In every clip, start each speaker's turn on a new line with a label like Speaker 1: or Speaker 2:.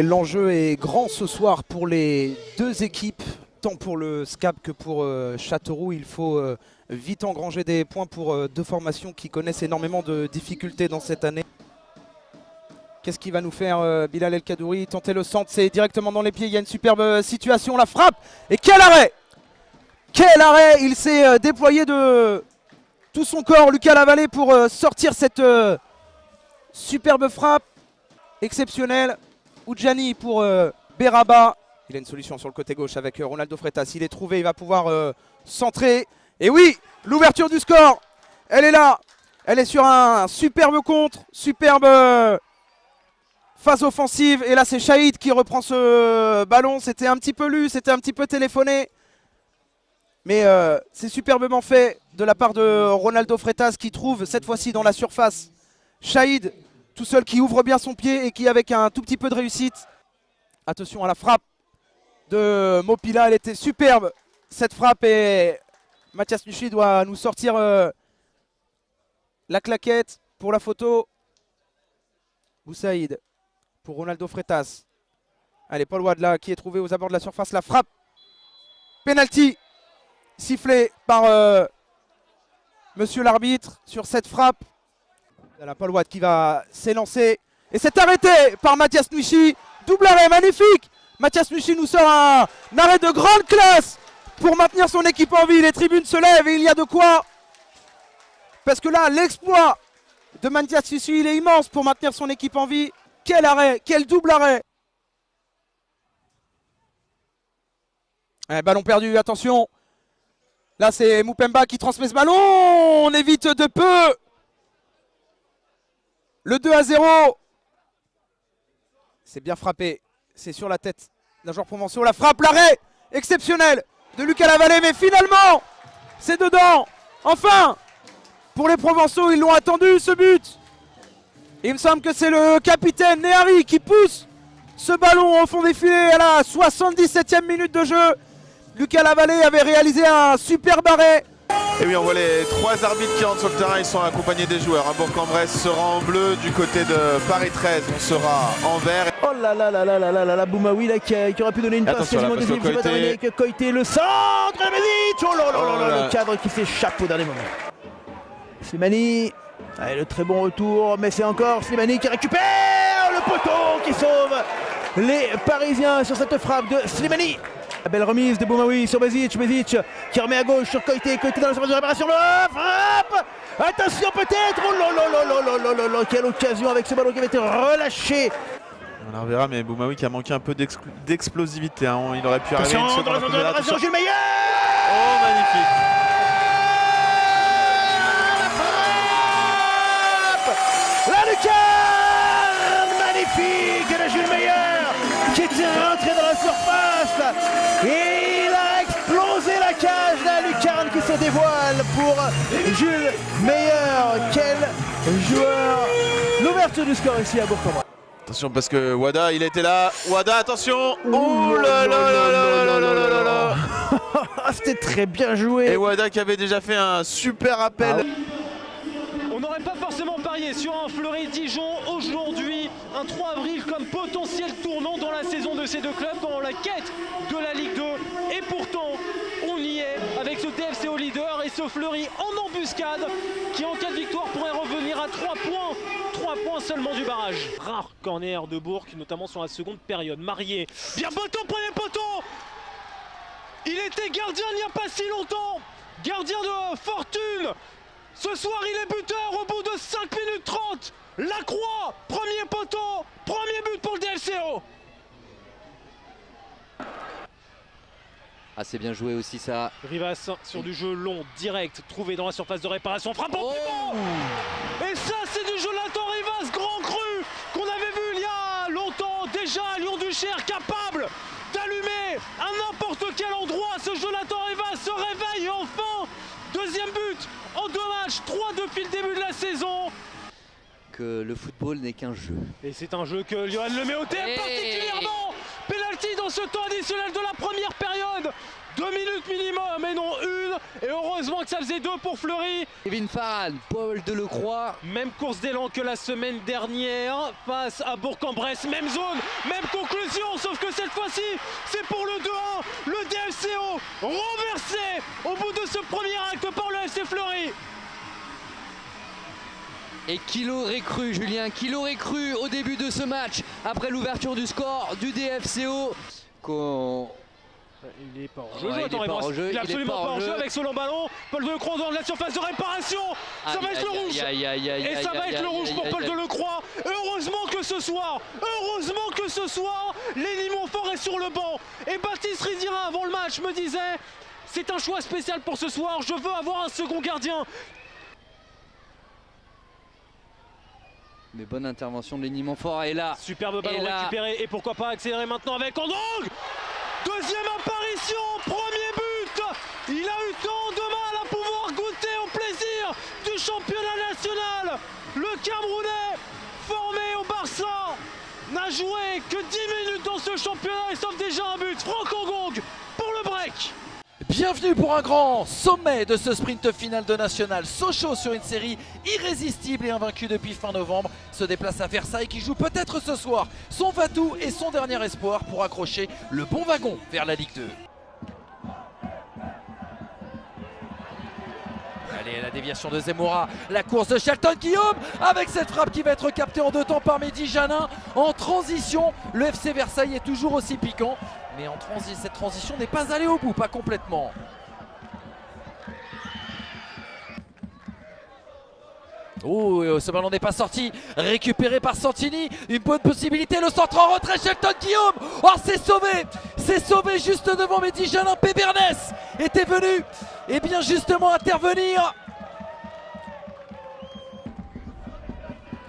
Speaker 1: Et l'enjeu est grand ce soir pour les deux équipes, tant pour le SCAP que pour Châteauroux. Il faut vite engranger des points pour deux formations qui connaissent énormément de difficultés dans cette année. Qu'est-ce qu'il va nous faire Bilal El Kadouri? Tenter le centre, c'est directement dans les pieds. Il y a une superbe situation, la frappe. Et quel arrêt! Quel arrêt! Il s'est déployé de tout son corps, Lucas Lavallée, pour sortir cette superbe frappe exceptionnelle. Oudjani pour Beraba. Il a une solution sur le côté gauche avec Ronaldo Freitas. Il est trouvé, il va pouvoir centrer. Et oui, l'ouverture du score, elle est là. Elle est sur un superbe contre, superbe phase offensive. Et là, c'est Shahid qui reprend ce ballon. C'était un petit peu lu, c'était un petit peu téléphoné. Mais c'est superbement fait de la part de Ronaldo Freitas qui trouve cette fois-ci dans la surface Shahid, tout seul, qui ouvre bien son pied et qui, avec un tout petit peu de réussite, attention à la frappe de Mopila, elle était superbe cette frappe et Mathias Nuchy doit nous sortir la claquette pour la photo. Boussaïd pour Ronaldo Freitas. Allez, Paul Wadla qui est trouvé aux abords de la surface, la frappe. Penalty sifflé par monsieur l'arbitre sur cette frappe. La Paul Watt qui va s'élancer et c'est arrêté par Mathias Nuchy. Double arrêt magnifique. Mathias Nuchy nous sort un arrêt de grande classe pour maintenir son équipe en vie. Les tribunes se lèvent et il y a de quoi. Parce que là, l'exploit de Mathias Nuchy, il est immense pour maintenir son équipe en vie. Quel arrêt, quel double arrêt. Ballon perdu, attention. Là, c'est Moupemba qui transmet ce ballon. On évite de peu le 2-0. C'est bien frappé. C'est sur la tête d'un joueur provençal. La frappe, l'arrêt exceptionnel de Lucas Lavallée. Mais finalement, c'est dedans. Enfin, pour les Provençaux, ils l'ont attendu ce but. Il me semble que c'est le capitaine Nehari qui pousse ce ballon au fond des filets à la 77e minute de jeu. Lucas Lavallée avait réalisé un superbe arrêt.
Speaker 2: Et oui, on voit les trois arbitres qui rentrent sur le terrain, ils sont accompagnés des joueurs. Bourg-en-Bresse sera en bleu, du côté de Paris 13, on sera en vert.
Speaker 3: Oh là là là là là là là là, Boumaoui là, qui aurait pu donner une passe quasiment décisive. C'est pas terminé avec Koité, le centre, Medic. Oh là là là là, le cadre qui s'échappe au dernier moment. Slimani, allez, le très bon retour, mais c'est encore Slimani qui récupère le poteau, qui sauve les Parisiens sur cette frappe de Slimani. La belle remise de Boumaoui sur Bezic, Bezic qui remet à gauche sur Koité, Koité dans la surface de réparation, le frappe. Attention peut-être, oh là là là là là là là, quelle occasion avec ce ballon qui avait été relâché.
Speaker 2: On verra, mais Boumaoui qui a manqué un peu d'explosivité, hein. Il aurait pu arriver une seconde.
Speaker 3: Attention, Jules Meyer.
Speaker 2: Oh, magnifique.
Speaker 3: La lucarne magnifique de Jules Meyer qui était rentré dans la surface et il a explosé la cage. La lucarne qui se dévoile pour Jules Meyer. Quel joueur. L'ouverture du score ici à Bourg-en-Bresse.
Speaker 2: Attention parce que Wada, il était là. Wada, attention. Oh là là là là là là là là.
Speaker 3: C'était très bien joué.
Speaker 2: Et Wada qui avait déjà fait un super appel.
Speaker 4: On n'aurait pas forcément parié sur un Fleury-Dijon aujourd'hui, un 3 avril comme potentiel tournant dans la saison de ces deux clubs, dans la quête de la Ligue 2. Et pourtant, on y est avec ce DFCO leader et ce Fleury en embuscade qui, en cas de victoire, pourrait revenir à 3 points. 3 points seulement du barrage. Rare corner de Bourg, notamment sur la seconde période. Marié, bien poteau, premier poteau. Il était gardien il n'y a pas si longtemps. Gardien de fortune. Ce soir, il est buteur au bout de 5 minutes 30. Lacroix, premier poteau, premier but pour le DFCO.
Speaker 5: Ah, c'est bien joué aussi ça.
Speaker 4: Rivas sur du jeu long, direct, trouvé dans la surface de réparation. Frappe au pivot. Et ça, c'est du Jonathan Rivas, grand cru, qu'on avait vu il y a longtemps déjà à Lyon-Duchère, capable d'allumer à n'importe quel endroit. Ce Jonathan Rivas se réveille enfin. Deuxième but en 2 matchs, 3 depuis le début de la saison.
Speaker 5: Que le football n'est qu'un jeu.
Speaker 4: Et c'est un jeu que Johan le met au thé particulièrement. Pénalty parti dans ce temps additionnel de la première période. 2 minutes minimum et non une. Et heureusement que ça faisait 2 pour Fleury.
Speaker 5: Kevin Farhan, Paul Delecroix.
Speaker 4: Même course d'élan que la semaine dernière face à Bourg-en-Bresse. Même zone, même conclusion. Sauf que cette fois-ci, c'est pour le 2-1. Le DFCO renversé au bout de ce premier acte par le FC Fleury.
Speaker 5: Et qui l'aurait cru, Julien, qui l'aurait cru au début de ce match, après l'ouverture du score du DFCO.
Speaker 4: Il est pas en jeu, il est absolument pas en jeu avec ce long ballon. Paul Delecroix dans la surface de réparation. Ça va être le rouge. Et ça va être le rouge pour Paul Delecroix. Heureusement que ce soir, Lenny Montfort est sur le banc. Et Baptiste Rizira avant le match me disait, c'est un choix spécial pour ce soir, je veux avoir un second gardien.
Speaker 5: Mais bonne intervention de Lenny Montfort. Et là,
Speaker 4: superbe ballon récupéré. Et pourquoi pas accélérer maintenant avec Andong. Deuxième apparition, premier but. Il a eu tant de mal à pouvoir goûter au plaisir du championnat national. Le Camerounais, formé au Barça, n'a joué que 10 minutes dans ce championnat et sauf déjà un but. Franck Andong pour le break.
Speaker 6: Bienvenue pour un grand sommet de ce sprint final de National. Sochaux sur une série irrésistible et invaincue depuis fin novembre se déplace à Versailles qui joue peut-être ce soir son va-tout et son dernier espoir pour accrocher le bon wagon vers la Ligue 2. Allez, la déviation de Zemmoura, la course de Shelton Guillaume avec cette frappe qui va être captée en 2 temps par Mehdi Janin. En transition, le FC Versailles est toujours aussi piquant. Mais cette transition n'est pas allée au bout, pas complètement. Oh, ce ballon n'est pas sorti. Récupéré par Santini. Une bonne possibilité. Le centre en retrait. Shelton Guillaume. Oh, c'est sauvé. C'est sauvé juste devant Mehdi Janin. Pébernes était venu. Et bien justement intervenir.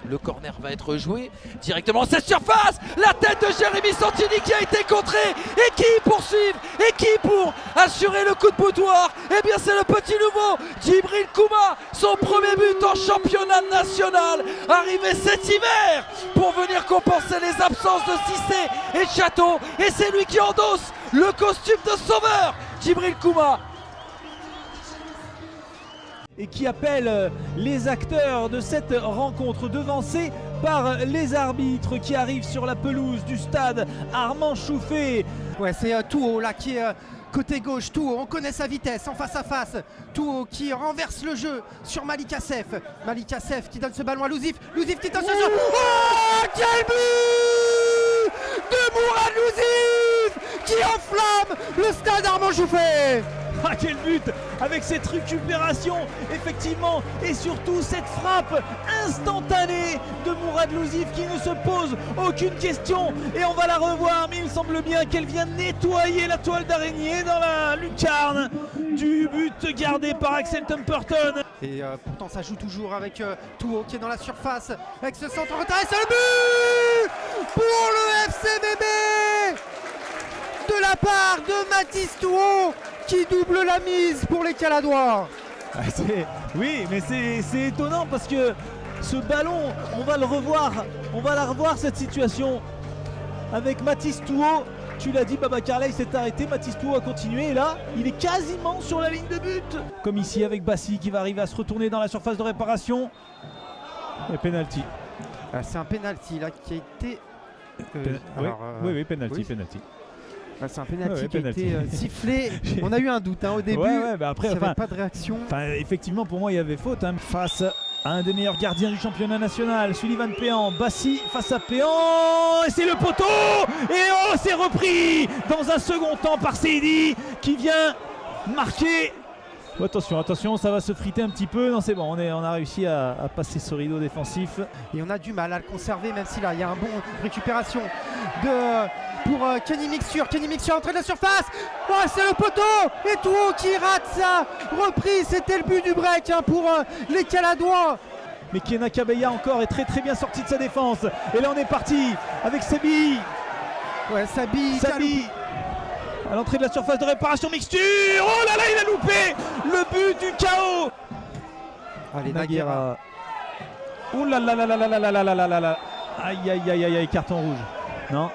Speaker 6: Le corner va être joué directement à cette surface. La tête de Jérémy Santini qui a été contrée. Et qui poursuivent. Et qui pour assurer le coup de boutoir. Eh bien c'est le petit nouveau Djibril Kouma. Son premier but en championnat national. Arrivé cet hiver pour venir compenser les absences de Cissé et Château. Et c'est lui qui endosse le costume de sauveur. Djibril Kouma.
Speaker 3: Et qui appelle les acteurs de cette rencontre devancés par les arbitres qui arrivent sur la pelouse du stade Armand Chouffé.
Speaker 7: Ouais, c'est Touot là qui est côté gauche. Touot, on connaît sa vitesse en face à face. Touot qui renverse le jeu sur Malik Assef. Malik Assef qui donne ce ballon à Louzif. Louzif qui donne ce jeu. Oh, quel but de Mourad Louzif qui enflamme le stade Armand Chouffé.
Speaker 3: Ah, quel but avec cette récupération effectivement et surtout cette frappe instantanée de Mourad Louzif qui ne se pose aucune question et on va la revoir, mais il me semble bien qu'elle vient nettoyer la toile d'araignée dans la lucarne du but gardé par Axel Tumperton.
Speaker 7: Et pourtant ça joue toujours avec Touot qui est dans la surface avec ce centre retrait, c'est le but pour le FCVB de la part de Mathis Touot qui double la mise pour les Caladois.
Speaker 3: Oui, mais c'est étonnant parce que ce ballon, on va la revoir cette situation avec Mathis Touot. Tu l'as dit, Baba Carley s'est arrêté, Mathis Touot a continué et là, il est quasiment sur la ligne de but. Comme ici avec Bassi qui va arriver à se retourner dans la surface de réparation. Et penalty.
Speaker 7: C'est un penalty là qui a été...
Speaker 3: oui, penalty.
Speaker 7: C'est un penalty qui a été sifflé. On a eu un doute au début.
Speaker 3: Après,
Speaker 7: il n'y avait pas de réaction.
Speaker 3: Effectivement, pour moi, il y avait faute. Face à un des meilleurs gardiens du championnat national, Sullivan Péan. Bassi face à Péan. Et c'est le poteau. Et c'est repris dans un second temps par Seydi qui vient marquer. Attention, ça va se friter un petit peu. Non, c'est bon, on a réussi à passer ce rideau défensif.
Speaker 7: Et on a du mal à le conserver, même si là, il y a un bon récupération pour Kenny Mixture. Kenny Mixture, entrée de la surface. Oh, c'est le poteau. Et Touot qui rate sa reprise. C'était le but du break pour les Caladois.
Speaker 3: Mais Kena Kabeya encore est très bien sorti de sa défense. Et là, on est parti avec Sabi.
Speaker 7: Ouais, Sabi.
Speaker 3: À l'entrée de la surface de réparation, Mixture. Oh là là, il a loupé le but du chaos.
Speaker 7: Allez, Naguera.
Speaker 3: Oh là là là là là là là là là là. Aïe, carton rouge. Non.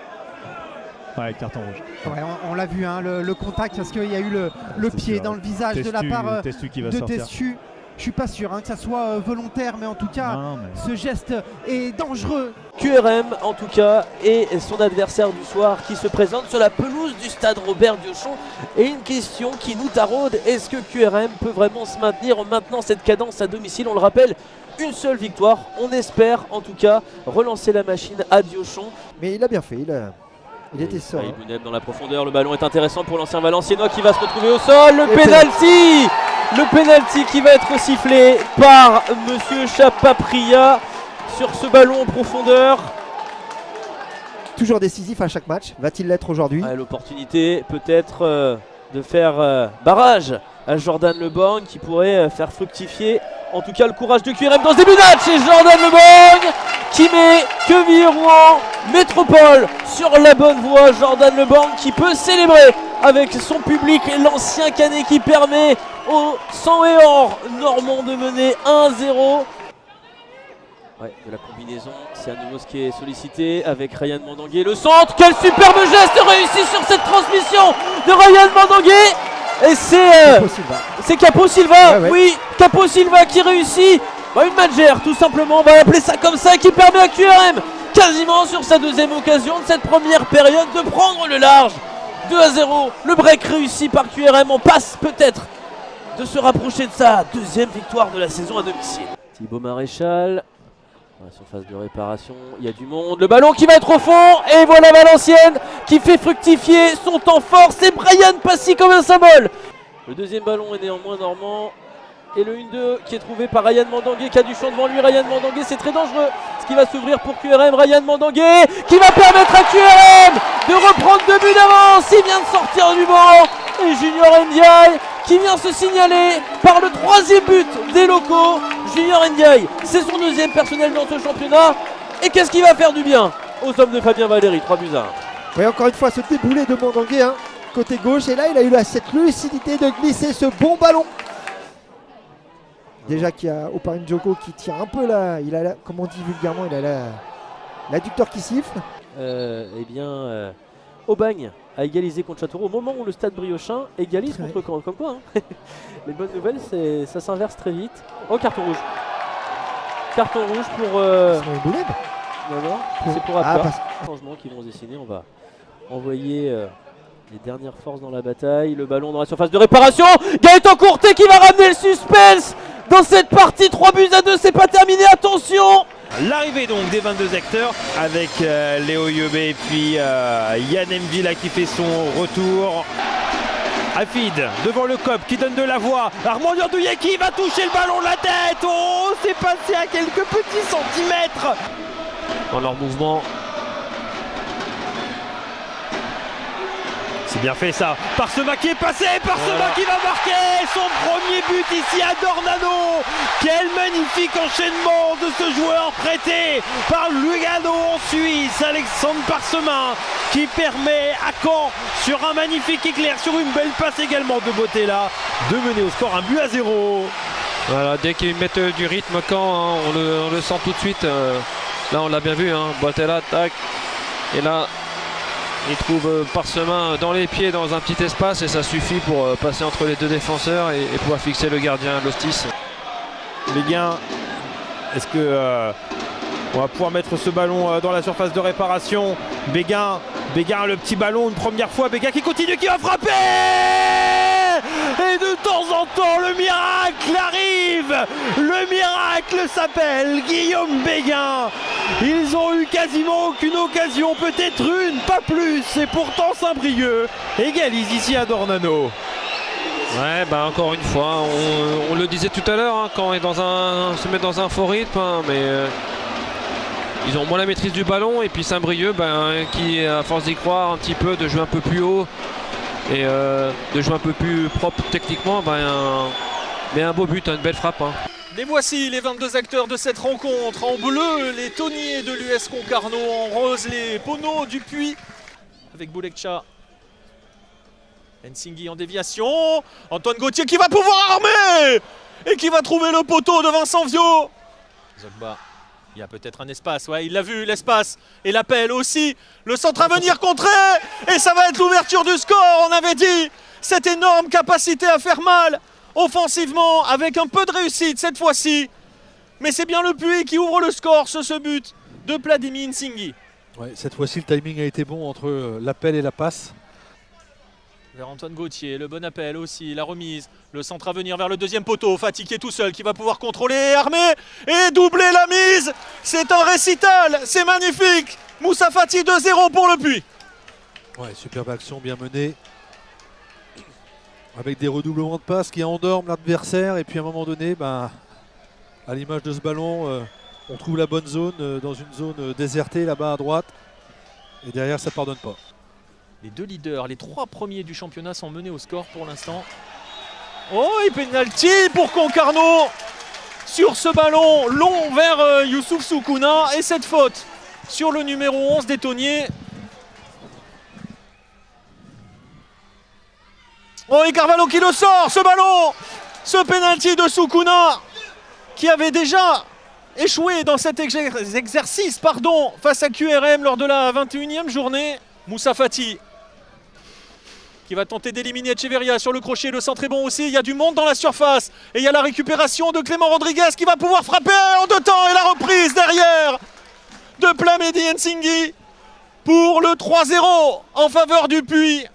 Speaker 8: Ouais, carton rouge.
Speaker 7: Ouais, on l'a vu, hein, le contact, parce qu'il y a eu le pied
Speaker 8: sûr,
Speaker 7: dans le visage de la part
Speaker 8: Testu qui va
Speaker 7: de
Speaker 8: sortir.
Speaker 7: Testu. Je suis pas sûr hein, que ça soit volontaire, mais en tout cas, ce geste est dangereux.
Speaker 9: QRM en tout cas et son adversaire du soir qui se présente sur la pelouse du stade Robert Diochon. Et une question qui nous taraude, est-ce que QRM peut vraiment se maintenir en maintenant cette cadence à domicile? On le rappelle, une seule victoire, on espère en tout cas relancer la machine à Diochon.
Speaker 10: Mais il a bien fait, il était seul.
Speaker 9: Bouneb dans la profondeur, le ballon est intéressant pour l'ancien Valenciennois qui va se retrouver au sol, le pénalty! Le pénalty qui va être sifflé par Monsieur Chapapria sur ce ballon en profondeur.
Speaker 10: Toujours décisif à chaque match, va-t-il l'être aujourd'hui?
Speaker 9: L'opportunité peut-être de faire barrage à Jordan Le Borgne qui pourrait faire fructifier en tout cas le courage de QRM dans ce début de match. Et Jordan Le Borgne qui met Quevilly-Rouen Métropole sur la bonne voie. Jordan Le Borgne qui peut célébrer avec son public l'ancien Canet qui permet au sang et or normand de mener 1-0. Ouais, de la combinaison, c'est à nouveau ce qui est sollicité avec Ryan Mandangué. Le centre, quel superbe geste réussi sur cette transmission de Ryan Mandangué. Et c'est Capo Silva,
Speaker 10: ouais.
Speaker 9: Oui, Capo Silva qui réussit une matchère tout simplement, on va appeler ça comme ça, qui permet à QRM quasiment sur sa deuxième occasion de cette première période de prendre le large. 2-0, le break réussi par QRM, on passe peut-être de se rapprocher de sa deuxième victoire de la saison à domicile. Thibaut Maréchal, dans la surface de réparation, il y a du monde, le ballon qui va être au fond, et voilà Valenciennes qui fait fructifier son temps fort, c'est Brian Passy comme un symbole. Le deuxième ballon est néanmoins normand, et le 1-2 qui est trouvé par Ryan Mandangué qui a du champ devant lui. Ryan Mandangué, c'est très dangereux ce qui va s'ouvrir pour QRM. Ryan Mandangué qui va permettre à QRM de reprendre 2 buts d'avance. Il vient de sortir du banc, et Junior Ndiaye qui vient se signaler par le 3e but des locaux. Junior Ndiaye, c'est son 2e personnel dans ce championnat, et qu'est-ce qui va faire du bien aux hommes de Fabien Valéry? 3 buts à 1.
Speaker 10: Oui, encore une fois ce déboulé de Mandangué côté gauche, et là il a eu cette lucidité de glisser ce bon ballon. Déjà qu'il y a Oparine Djoko qui tire un peu là, il a comme on dit vulgairement, il a l'adducteur qui siffle.
Speaker 9: Aubagne a égalisé contre Châteauroux au moment où le stade briochin égalise contre Caen. Comme quoi, hein. Les bonnes nouvelles, ça s'inverse très vite. Oh, carton rouge. Carton rouge pour...
Speaker 10: Bouneb.
Speaker 9: C'est pour Apia. Changements qui vont se dessiner, on va envoyer... les dernières forces dans la bataille, le ballon dans la surface de réparation, Gaëtan Courtet qui va ramener le suspense dans cette partie. 3 buts à 2, c'est pas terminé, attention.
Speaker 11: L'arrivée donc des 22 acteurs avec Léo Yobé et puis Yann Mvila qui fait son retour. Afid devant le COP qui donne de la voix. Armand Douillet qui va toucher le ballon de la tête. Oh, c'est passé à quelques petits centimètres
Speaker 9: dans leur mouvement.
Speaker 11: C'est bien fait ça, Parsema qui est passé, Parsema qui va marquer son premier but ici à Dornano. Quel magnifique enchaînement de ce joueur prêté par Lugano en Suisse, Alexandre Parsema, qui permet à Caen, sur un magnifique éclair, sur une belle passe également de Bottella, de mener au score 1 but à 0.
Speaker 4: Voilà, dès qu'ils mettent du rythme Caen, hein, on le sent tout de suite. Là on l'a bien vu, hein, Bottella, tac, et là... il trouve Parsema dans les pieds dans un petit espace et ça suffit pour passer entre les deux défenseurs et pouvoir fixer le gardien Lostis.
Speaker 11: Béguin, est-ce que on va pouvoir mettre ce ballon dans la surface de réparation? Béguin, le petit ballon une première fois, Béguin qui continue, qui va frapper! Et de temps en temps, le miracle arrive. Le miracle s'appelle Guillaume Béguin. Ils ont eu quasiment aucune occasion, peut-être une, pas plus. Et pourtant Saint-Brieuc égalise ici à Dornano.
Speaker 4: Ouais, bah encore une fois, on le disait tout à l'heure, hein, quand on se met dans un faux rythme, hein, mais ils ont moins la maîtrise du ballon. Et puis Saint-Brieuc, qui à force d'y croire un petit peu, de jouer un peu plus haut et de jouer un peu plus propre techniquement, mais un beau but, une belle frappe. Hein.
Speaker 12: Les voici les 22 acteurs de cette rencontre. En bleu, les Tonniers de l'US Concarneau. En rose, les Pono du Puy. Avec Boulekcha. Nsinghi en déviation. Antoine Gauthier qui va pouvoir armer et qui va trouver le poteau de Vincent Viau. Zogba. Il y a peut-être un espace, ouais, il l'a vu, l'espace. Et l'appel aussi. Le centre à venir contré. Et ça va être l'ouverture du score, on avait dit. Cette énorme capacité à faire mal offensivement, avec un peu de réussite cette fois-ci. Mais c'est bien le Puy qui ouvre le score sur ce but de Pladimir Nsinghi.
Speaker 8: Ouais, cette fois-ci, le timing a été bon entre l'appel et la passe.
Speaker 12: Vers Antoine Gauthier, le bon appel aussi, la remise, le centre à venir vers le deuxième poteau, fatigué tout seul qui va pouvoir contrôler, armer et doubler la mise. C'est un récital, c'est magnifique. Moussa Fati 2-0 pour le Puy.
Speaker 8: Ouais, superbe action, bien menée. Avec des redoublements de passes qui endorment l'adversaire et puis à un moment donné, à l'image de ce ballon, on trouve la bonne zone dans une zone désertée là-bas à droite et derrière ça pardonne pas.
Speaker 12: Les deux leaders, les trois premiers du championnat sont menés au score pour l'instant. Oh, et penalty pour Concarneau sur ce ballon long vers Youssouf Soukouna et cette faute sur le numéro 11 des Tonniers. Oh, et Carvalho qui le sort, ce ballon, ce penalty de Soukouna qui avait déjà échoué dans cet exercice face à QRM lors de la 21e journée. Moussa Fati qui va tenter d'éliminer Echeverria sur le crochet, le centre est bon aussi, il y a du monde dans la surface et il y a la récupération de Clément Rodriguez qui va pouvoir frapper en deux temps et la reprise derrière de Pladimir Nsinghi pour le 3-0 en faveur du Puy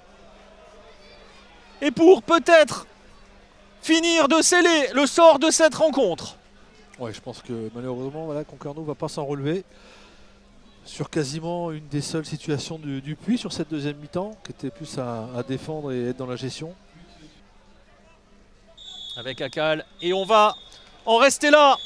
Speaker 12: et pour peut-être finir de sceller le sort de cette rencontre.
Speaker 8: Ouais, je pense que malheureusement Concarneau ne va pas s'en relever sur quasiment une des seules situations du Puy sur cette deuxième mi-temps, qui était plus à défendre et être dans la gestion.
Speaker 12: Avec Akal, et on va en rester là.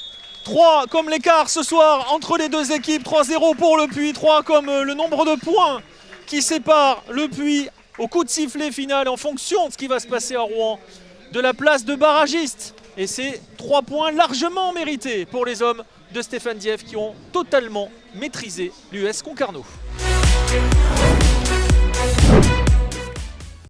Speaker 12: 3 comme l'écart ce soir entre les deux équipes, 3-0 pour le Puy, 3 comme le nombre de points qui séparent le Puy au coup de sifflet final en fonction de ce qui va se passer à Rouen, de la place de barragiste. Et c'est 3 points largement mérités pour les hommes de Stéphane Dieff qui ont totalement maîtrisé l'US Concarneau.